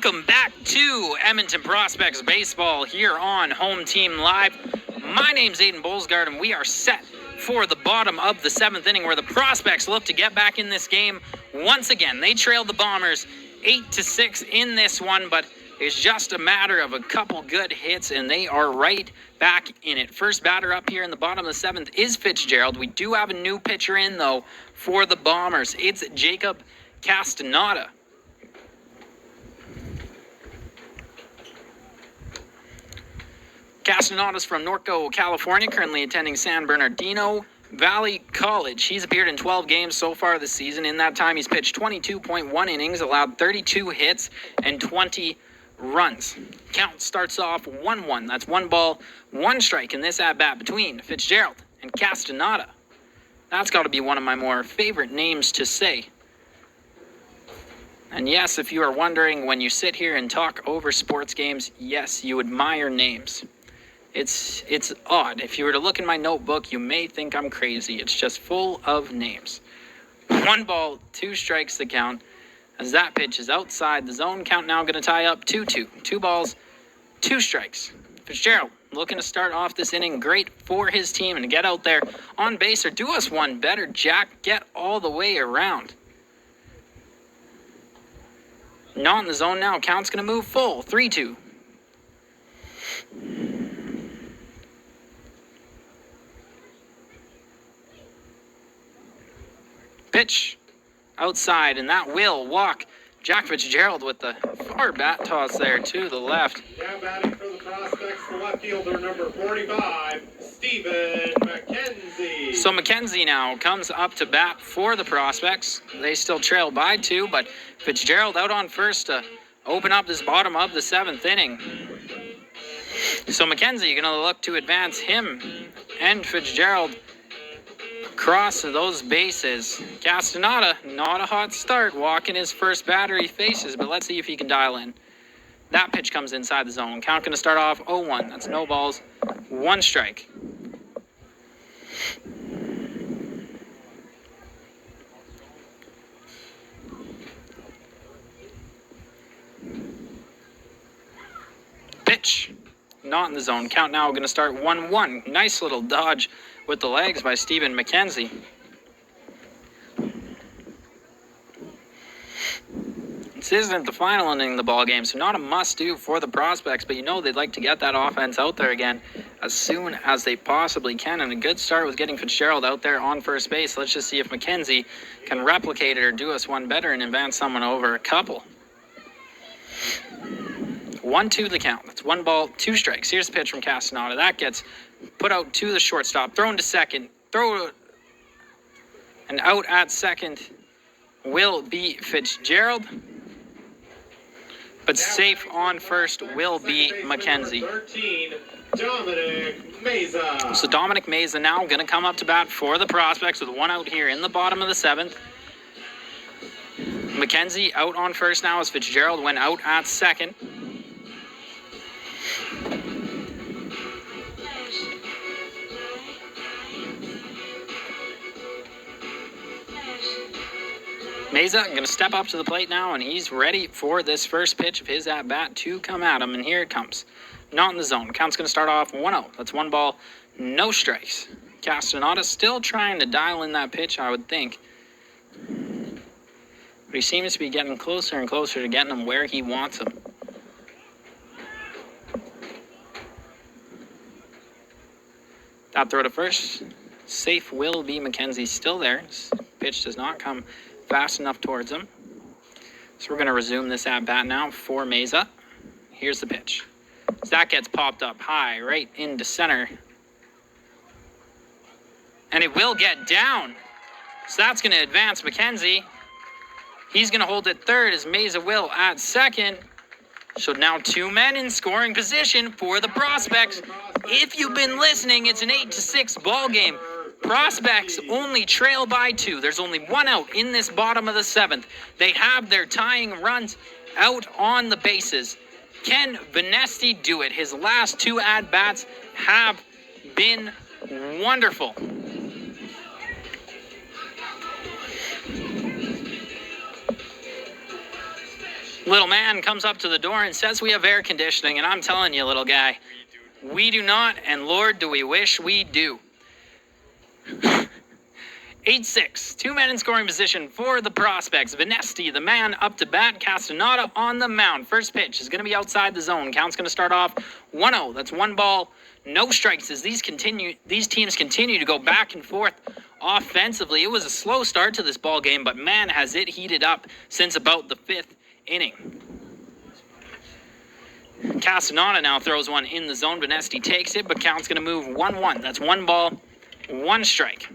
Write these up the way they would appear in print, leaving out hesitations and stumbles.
Welcome back to Edmonton Prospects Baseball here on Home Team Live. My name's Aiden Bolsgaard, and we are set for the bottom of the 7th inning where the Prospects look to get back in this game once again. They trailed the Bombers 8-6 in this one, but it's just a matter of a couple good hits, and they are right back in it. First batter up here in the bottom of the 7th is Fitzgerald. We do have a new pitcher in, though, for the Bombers. It's Jacob Castaneda. Castaneda's from Norco, California, currently attending San Bernardino Valley College. He's appeared in 12 games so far this season. In that time, he's pitched 22.1 innings, allowed 32 hits, and 20 runs. Count starts off 1-1. That's 1 ball, 1 strike in this at-bat between Fitzgerald and Castaneda. That's got to be one of my more favorite names to say. And yes, if you are wondering, when you sit here and talk over sports games, yes, you admire names. It's odd. If you were to look in my notebook, you may think I'm crazy. It's just full of names. 1 ball, 2 strikes the count. As that pitch is outside the zone, count now going to tie up 2-2. 2 balls, 2 strikes. Fitzgerald looking to start off this inning great for his team and to get out there on base or do us one better, Jack. Get all the way around. Not in the zone now. Count's going to move full. 3-2. Pitch outside, and that will walk Jack Fitzgerald with the far bat toss there to the left. Now batting for the Prospects, the left fielder, number 45, Stephen McKenzie. So McKenzie now comes up to bat for the Prospects. They still trail by 2, but Fitzgerald out on first to open up this bottom of the 7th inning. So McKenzie going to look to advance him and Fitzgerald across those bases. Castaneda, not a hot start, walking his first batter he faces, but let's see if he can dial in. That pitch comes inside the zone. Count going to start off 0-1. That's no balls, 1 strike. Pitch, not in the zone. Count now going to start 1-1. Nice little dodge with the legs by Stephen McKenzie. This isn't the final inning of the ball game, so not a must-do for the Prospects, but you know they'd like to get that offense out there again as soon as they possibly can, and a good start was getting Fitzgerald out there on first base. Let's just see if McKenzie can replicate it or do us one better and advance someone over a couple. 1-2 the count. That's 1 ball, 2 strikes. Here's the pitch from Castaneda. That gets put out to the shortstop, thrown to second, and out at second will be Fitzgerald, but safe on first will be McKenzie. 13, Dominic Meza. So Dominic Meza now going to come up to bat for the Prospects with 1 out here in the bottom of the 7th. McKenzie out on first now as Fitzgerald went out at second. Meza going to step up to the plate now, and he's ready for this first pitch of his at-bat to come at him, and here it comes. Not in the zone. Count's going to start off 1-0. That's 1 ball, no strikes. Castaneda still trying to dial in that pitch, I would think. But he seems to be getting closer and closer to getting him where he wants him. That throw to first. Safe will be McKenzie still there. This pitch does not come fast enough towards him. So we're going to resume this at-bat now for Meza. Here's the pitch. So that gets popped up high, right into center. And it will get down. So that's going to advance McKenzie. He's going to hold it third as Meza will at second. So now 2 men in scoring position for the Prospects. If you've been listening, it's an 8-6 ball game. Prospects only trail by 2. There's only 1 out in this bottom of the 7th. They have their tying runs out on the bases. Can Venesti do it? His last 2 at-bats have been wonderful. Little man comes up to the door and says we have air conditioning, and I'm telling you, little guy, we do not, and Lord, do we wish we do. 8-6, 2 men in scoring position for the prospects. Venesti, the man up to bat. Castaneda on the mound. First pitch is going to be outside the zone. Count's going to start off 1-0. That's 1 ball, no strikes as these teams continue to go back and forth offensively. It was a slow start to this ball game, but man, has it heated up since about the 5th inning. Castaneda now throws one in the zone. Venesti takes it, but Count's going to move 1-1. That's 1 ball, 1 strike.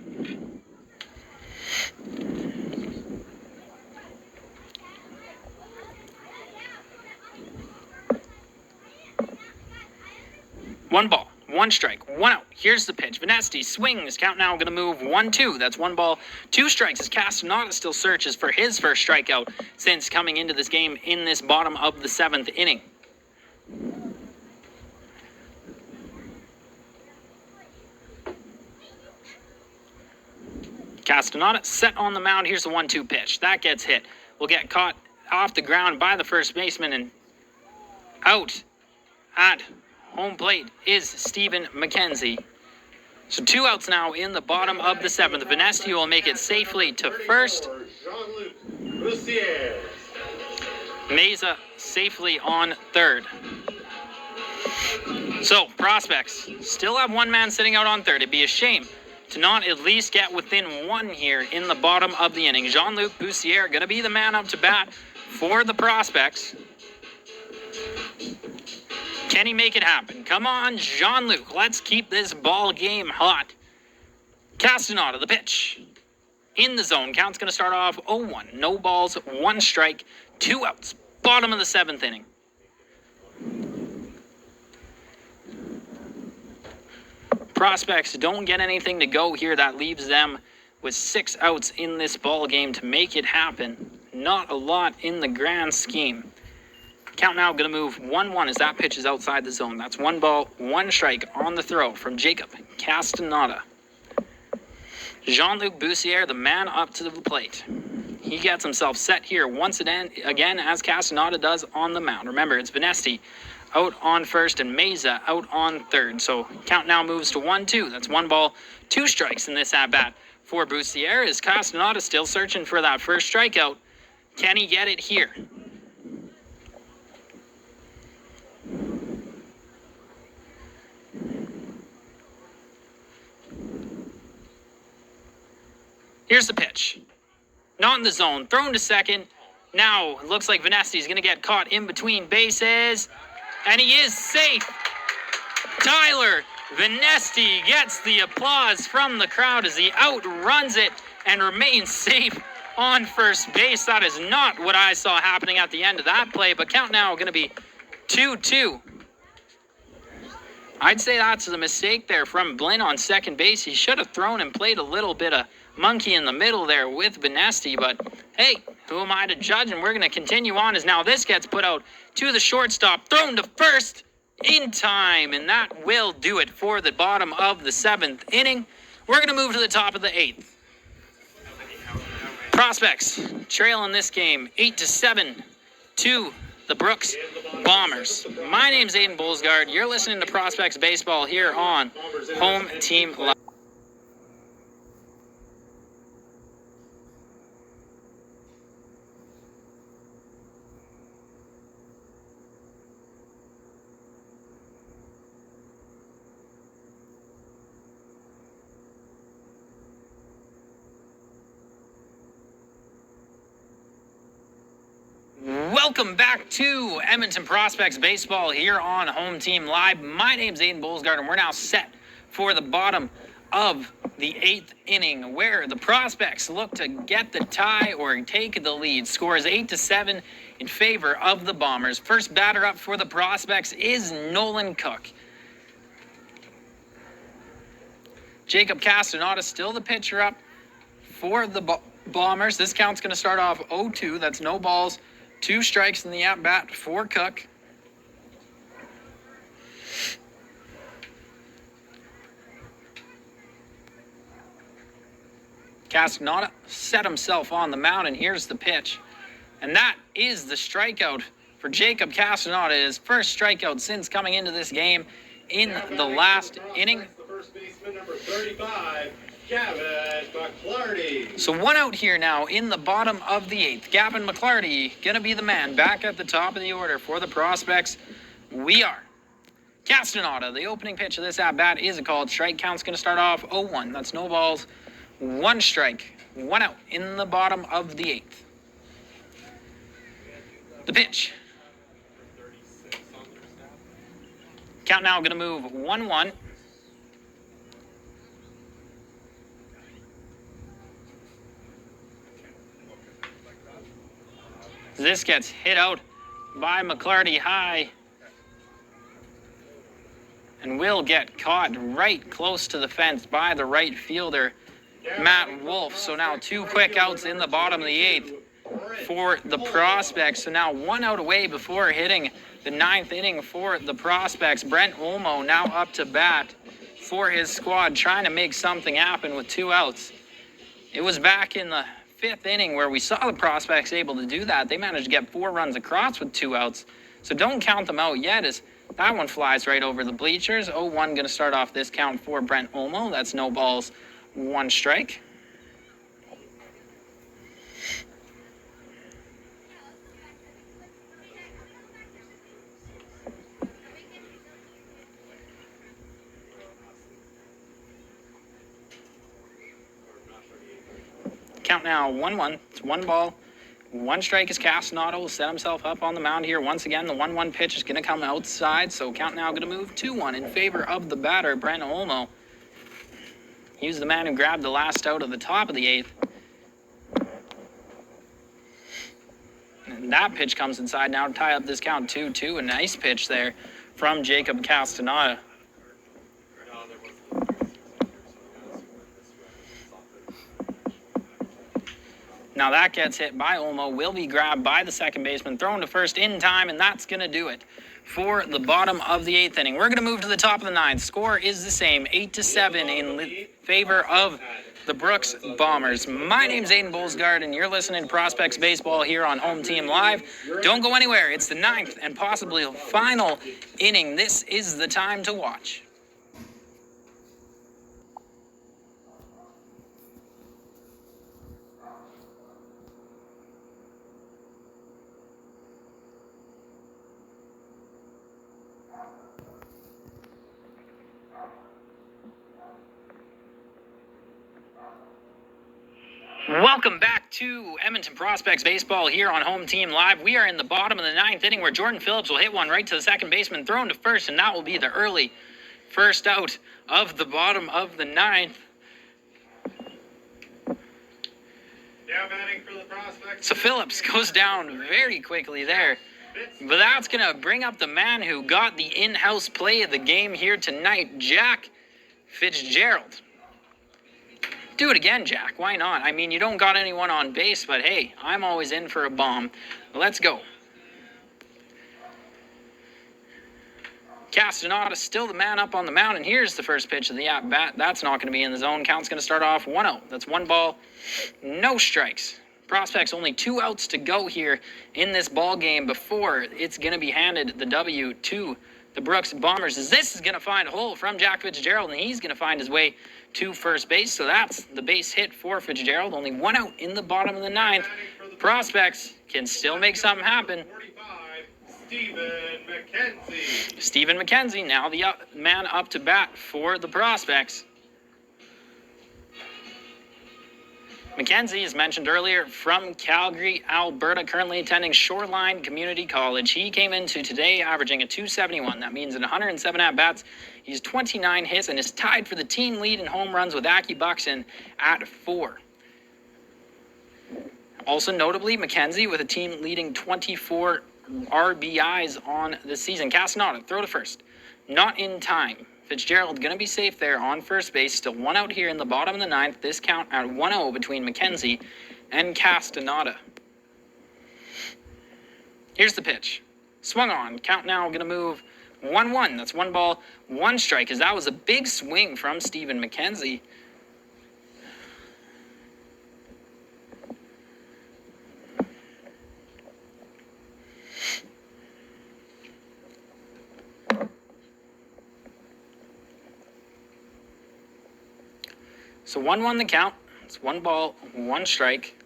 One ball, 1 strike, 1 out. Here's the pitch. Venesti swings. Count now going to move 1-2. That's 1 ball, 2 strikes as Castaneda still searches for his first strikeout since coming into this game in this bottom of the 7th inning. Castaneda set on the mound. Here's the 1-2 pitch. That gets hit. Will get caught off the ground by the first baseman, and out at home plate is Stephen McKenzie. So 2 outs now in the bottom of the 7th. Venesti will make it safely to first. Meza safely on third. So prospects still have 1 man sitting out on third. It'd be a shame to not at least get within 1 here in the bottom of the inning. Jean-Luc Bussière going to be the man up to bat for the prospects. Can he make it happen? Come on, Jean-Luc. Let's keep this ball game hot. Castaneda, the pitch. In the zone. Count's going to start off 0-1. No balls, 1 strike, 2 outs. Bottom of the 7th inning. Prospects don't get anything to go here. That leaves them with 6 outs in this ball game to make it happen. Not a lot in the grand scheme. Count now going to move 1-1 as that pitch is outside the zone. That's 1 ball, 1 strike on the throw from Jacob Castaneda. Jean-Luc Bussière, the man up to the plate. He gets himself set here once again as Castaneda does on the mound. Remember, it's Venesti out on first and Meza out on third. So count now moves to 1-2. That's 1 ball, 2 strikes in this at-bat for Bussière as Castaneda still searching for that first strikeout. Can he get it here? Here's the pitch. Not in the zone. Thrown to second. Now, it looks like Venesti's going to get caught in between bases. And he is safe. Tyler Venesti gets the applause from the crowd as he outruns it and remains safe on first base. That is not what I saw happening at the end of that play, but count now going to be 2-2. I'd say that's a mistake there from Blinn on second base. He should have thrown and played a little bit of monkey in the middle there with Venesti, but hey, who am I to judge? And we're going to continue on as now this gets put out to the shortstop, thrown to first in time, and that will do it for the bottom of the 7th inning. We're going to move to the top of the 8th. Prospects trailing this game 8-7 to the Brooks Bombers. My name's Aiden Bolsgaard. You're listening to Prospects Baseball here on Home Team Live. Welcome back to Edmonton Prospects Baseball here on Home Team Live. My name's Aiden Bolsgaard, and we're now set for the bottom of the 8th inning, where the Prospects look to get the tie or take the lead. Score is 8-7 in favor of the Bombers. First batter up for the Prospects is Nolan Cook. Jacob Castaneda still the pitcher up for the Bombers. This count's going to start off 0-2. That's no balls, 2 strikes in the at-bat for Cook. Castaneda set himself on the mound, and here's the pitch. And that is the strikeout for Jacob Castaneda, his first strikeout since coming into this game in the last inning. The first baseman, number 35, Gavin McClarty. So one out here now in the bottom of the 8th. Gavin McClarty going to be the man back at the top of the order for the prospects. We are. Castaneda, the opening pitch of this at-bat is a called strike. Count's going to start off 0-1. That's no balls, 1 strike, 1 out in the bottom of the 8th. The pitch. Count now going to move 1-1. This gets hit out by McClarty high and will get caught right close to the fence by the right fielder, Matt Wolf. So now 2 quick outs in the bottom of the 8th for the prospects. So now 1 out away before hitting the 9th inning for the prospects. Brent Olmo now up to bat for his squad, trying to make something happen with 2 outs. It was back in the 5th inning where we saw the prospects able to do that. They managed to get 4 runs across with 2 outs. So don't count them out yet, as that one flies right over the bleachers. 0-1 going to start off this count for Brent Olmo. That's no balls, 1 strike. Count now 1-1. It's 1 ball, 1 strike as Castaneda will set himself up on the mound here. Once again, the 1-1 pitch is going to come outside, so count now going to move 2-1 in favor of the batter, Brent Olmo. He's the man who grabbed the last out of the top of the 8th. And that pitch comes inside now to tie up this count 2-2. A nice pitch there from Jacob Castaneda. Now that gets hit by Olmo, will be grabbed by the second baseman, thrown to first in time, and that's going to do it for the bottom of the 8th inning. We're going to move to the top of the 9th. Score is the same, 8-7 in favor of the Brooks Bombers. My name's Aiden Bolsgaard, and you're listening to Prospects Baseball here on Home Team Live. Don't go anywhere. It's the 9th and possibly final inning. This is the time to watch. Welcome back to Edmonton Prospects Baseball here on Home Team Live. We are in the bottom of the 9th inning where Jordan Phillips will hit one right to the second baseman, thrown to first, and that will be the early first out of the bottom of the 9th. Yeah, batting for the prospects. So Phillips goes down very quickly there. But that's going to bring up the man who got the in-house play of the game here tonight, Jack Fitzgerald. Do it again, Jack. Why not? I mean, you don't got anyone on base, but hey, I'm always in for a bomb. Let's go. Castaneda still the man up on the mound, and here's the first pitch of the at-bat. That's not going to be in the zone. Count's going to start off 1-0. That's 1 ball, no strikes. Prospects only 2 outs to go here in this ball game before it's going to be handed the W to the Brooks Bombers. As this is going to find a hole from Jack Fitzgerald, and he's going to find his way to first base. So that's the base hit for Fitzgerald. Only 1 out in the bottom of the 9th. Prospects can still make something happen. 45, Stephen McKenzie. Stephen McKenzie now the man up to bat for the Prospects. McKenzie, as mentioned earlier, from Calgary, Alberta, currently attending Shoreline Community College. He came into today averaging a .271. That means in 107 at-bats, he's 29 hits and is tied for the team lead in home runs with Aki Buxton at 4. Also notably, McKenzie with a team-leading 24 RBIs on the season. Castaneda, throw to first. Not in time. Fitzgerald going to be safe there on first base. Still 1 out here in the bottom of the 9th. This count at 1-0 between McKenzie and Castaneda. Here's the pitch. Swung on. Count now going to move 1-1. That's 1 ball, 1 strike, as that was a big swing from Stephen McKenzie. So 1-1 the count. It's 1 ball, 1 strike.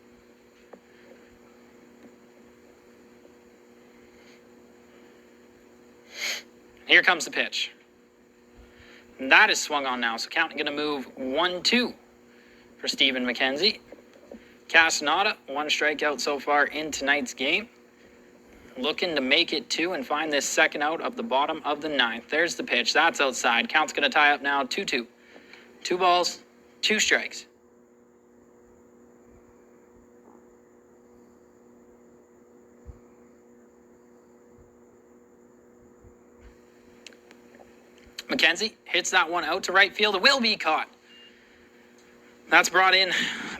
Here comes the pitch. And that is swung on now. So count going to move 1-2 for Stephen McKenzie. Castaneda, 1 strikeout so far in tonight's game. Looking to make it 2 and find this second out of the bottom of the 9th. There's the pitch. That's outside. Count's going to tie up now 2-2. 2 balls, 2 strikes. McKenzie hits that one out to right field. It will be caught. That's brought in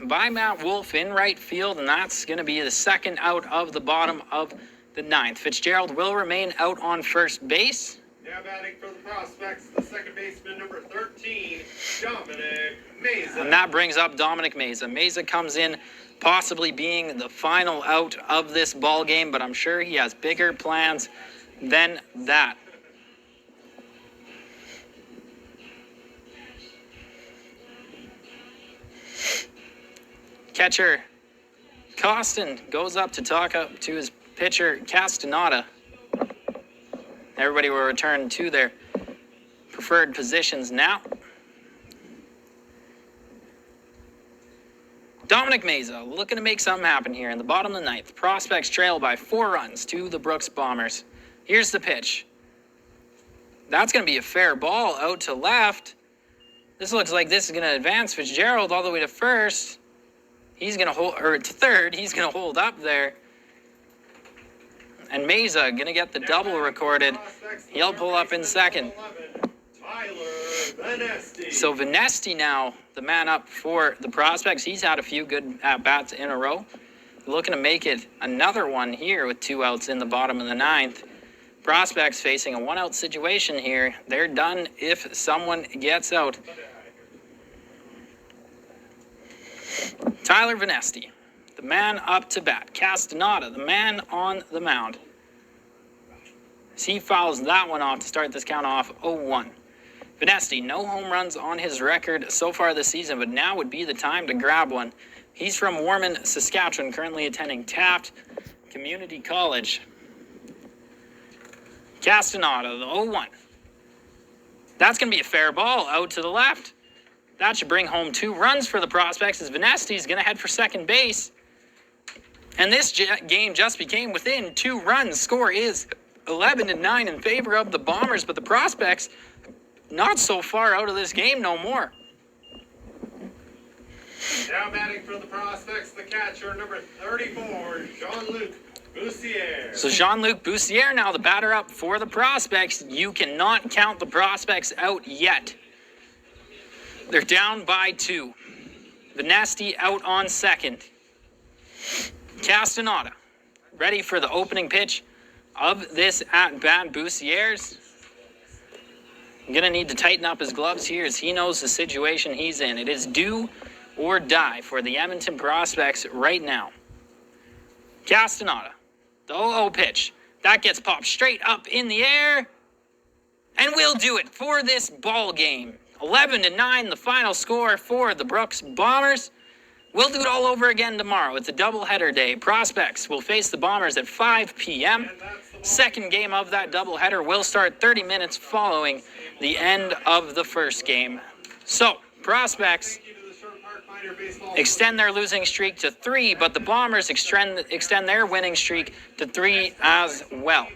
by Matt Wolf in right field, and that's going to be the second out of the bottom of the 9th. Fitzgerald will remain out on first base. Now batting for the Prospects, the second baseman, number 13, Dominic Meza. And that brings up Dominic Meza. Meza comes in possibly being the final out of this ball game, but I'm sure he has bigger plans than that. Catcher Costin goes up to talk up to his pitcher Castaneda. Everybody will return to their preferred positions now. Dominic Meza looking to make something happen here in the bottom of the 9th. Prospects trail by 4 runs to the Brooks Bombers. Here's the pitch. That's going to be a fair ball out to left. This looks like this is going to advance Fitzgerald all the way to first. He's going to hold, or to third. He's going to hold up there. And Meza going to get the double recorded. He'll pull up in second. So Venesti now, the man up for the Prospects. He's had a few good at-bats in a row. Looking to make it another one here with 2 outs in the bottom of the 9th. Prospects facing a 1-out situation here. They're done if someone gets out. Tyler Venesti, the man up to bat. Castaneda, the man on the mound. As he fouls that one off to start this count off 0-1. Venesti, no home runs on his record so far this season, but now would be the time to grab one. He's from Warman, Saskatchewan, currently attending Taft Community College. Castaneda, the 0-1. That's going to be a fair ball out to the left. That should bring home 2 runs for the Prospects as Venesti's going to head for second base. And this game just became within 2 runs. Score is 11-9 in favor of the Bombers, but the Prospects not so far out of this game no more. Now batting for the Prospects, the catcher, number 34, Jean-Luc Boussier. So Jean-Luc Boussier now the batter up for the Prospects. You cannot count the Prospects out yet. They're down by 2. Venesti out on second. Castaneda ready for the opening pitch of this at-bat. Boussier's going to need to tighten up his gloves here as he knows the situation he's in. It is do or die for the Edmonton Prospects right now. Castaneda, the 0-0 pitch. That gets popped straight up in the air. And we'll do it for this ball game. 11-9, the final score for the Brooks Bombers. We'll do it all over again tomorrow. It's a doubleheader day. Prospects will face the Bombers at 5 p.m. Second game of that doubleheader will start 30 minutes following the end of the first game. So, Prospects extend their losing streak to 3, but the Bombers extend their winning streak to 3 as well.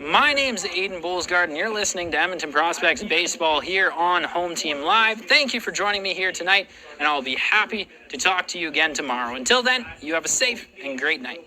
My name's Aiden Bullsgard, and you're listening to Edmonton Prospects Baseball here on Home Team Live. Thank you for joining me here tonight, and I'll be happy to talk to you again tomorrow. Until then, you have a safe and great night.